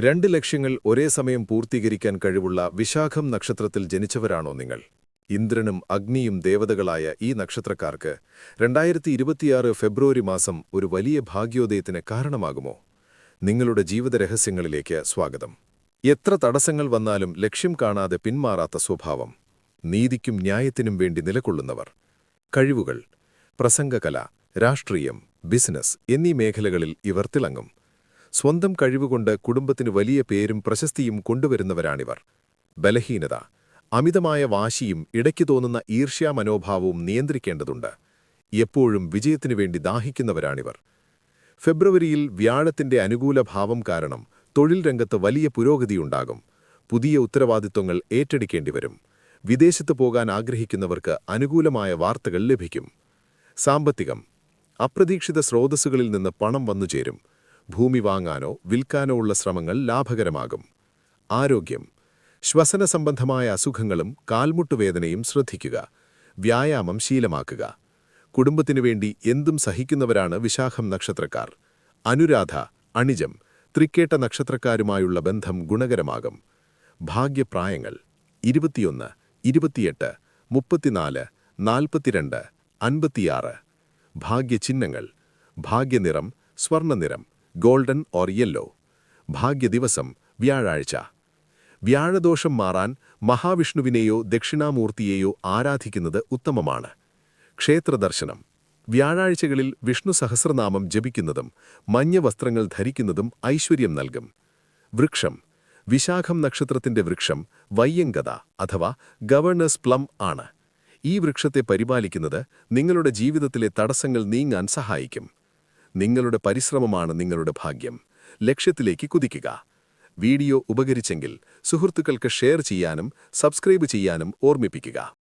2 ലക്ഷ്യങ്ങൾ ഒരേ സമയം പൂർത്തീകരിക്കാൻ കഴിവുള്ള വിശാഖം നക്ഷത്രത്തിൽ ജനിച്ചവരാണോ നിങ്ങൾ? ഇന്ദ്രനും അഗ്നിയും ദേവതകളായ ഈ നക്ഷത്രക്കാർക്ക് 2026 ഫെബ്രുവരി മാസം ഒരു വലിയ ഭാഗ്യോദയത്തിന് കാരണമാകുമോ? നിങ്ങളുടെ ജീവിത രഹസ്യങ്ങളിലേക്ക് സ്വാഗതം. എത്ര തടസ്സങ്ങൾ വന്നാലും ലക്ഷ്യം കാണാതെ പിന്മാറാത്ത സ്വഭാവം, നീതിക്കും ന്യായത്തിനും വേണ്ടി നിലകൊള്ളുന്നവർ, കഴിവുകൾ, പ്രസംഗകല, രാഷ്ട്രീയം, ബിസിനസ് എന്നീ മേഖലകളിൽ ഇവർ തിളങ്ങും. സ്വന്തം കഴിവുകൊണ്ട് കുടുംബത്തിന് വലിയ പേരും പ്രശസ്തിയും കൊണ്ടുവരുന്നവരാണിവർ. ബലഹീനത, അമിതമായ വാശിയും ഇടയ്ക്ക് തോന്നുന്ന ഈർഷ്യാമനോഭാവവും നിയന്ത്രിക്കേണ്ടതുണ്ട്. എപ്പോഴും വിജയത്തിനു വേണ്ടി ദാഹിക്കുന്നവരാണിവർ. ഫെബ്രുവരിയിൽ വ്യാഴത്തിന്റെ അനുകൂല ഭാവം കാരണം തൊഴിൽ രംഗത്ത് വലിയ പുരോഗതിയുണ്ടാകും. പുതിയ ഉത്തരവാദിത്വങ്ങൾ ഏറ്റെടുക്കേണ്ടിവരും. വിദേശത്ത് പോകാൻ ആഗ്രഹിക്കുന്നവർക്ക് അനുകൂലമായ വാർത്തകൾ ലഭിക്കും. സാമ്പത്തികം, അപ്രതീക്ഷിത സ്രോതസ്സുകളിൽ നിന്ന് പണം വന്നുചേരും. ഭൂമി വാങ്ങാനോ വിൽക്കാനോ ഉള്ള ശ്രമങ്ങൾ ലാഭകരമാകും. ആരോഗ്യം, ശ്വസന സംബന്ധമായ അസുഖങ്ങളും കാൽമുട്ടുവേദനയും ശ്രദ്ധിക്കുക. വ്യായാമം ശീലമാക്കുക. കുടുംബത്തിനു വേണ്ടി എന്തും സഹിക്കുന്നവരാണ് വിശാഖം നക്ഷത്രക്കാർ. അനുരാധ, അണിജം, തൃക്കേട്ട നക്ഷത്രക്കാരുമായുള്ള ബന്ധം ഗുണകരമാകും. ഭാഗ്യപ്രായങ്ങൾ 21, 28, 34, 42, 56. ഭാഗ്യചിഹ്നങ്ങൾ: ഭാഗ്യനിറം സ്വർണ്ണനിറം, ഗോൾഡൻ ഓർ യെല്ലോ. ഭാഗ്യദിവസം വ്യാഴാഴ്ച. വ്യാഴദോഷം മാറാൻ മഹാവിഷ്ണുവിനെയോ ദക്ഷിണാമൂർത്തിയെയോ ആരാധിക്കുന്നത് ഉത്തമമാണ്. ക്ഷേത്രദർശനം: വ്യാഴാഴ്ചകളിൽ വിഷ്ണു സഹസ്രനാമം ജപിക്കുന്നതും മഞ്ഞ വസ്ത്രങ്ങൾ ധരിക്കുന്നതും ഐശ്വര്യം നൽകും. വൃക്ഷം: വിശാഖം നക്ഷത്രത്തിന്റെ വൃക്ഷം വയ്യങ്കത അഥവാ ഗവർണേഴ്സ് പ്ലം ആണ്. ഈ വൃക്ഷത്തെ പരിപാലിക്കുന്നത് നിങ്ങളുടെ ജീവിതത്തിലെ തടസ്സങ്ങൾ നീങ്ങാൻ സഹായിക്കും. നിങ്ങളുടെ പരിശ്രമമാണ് നിങ്ങളുടെ ഭാഗ്യം. ലക്ഷ്യത്തിലേക്ക് കുതിക്കുക. വീഡിയോ ഉപകരിച്ചെങ്കിൽ സുഹൃത്തുക്കൾക്ക് ഷെയർ ചെയ്യാനും സബ്സ്ക്രൈബ് ചെയ്യാനും ഓർമ്മിപ്പിക്കുക.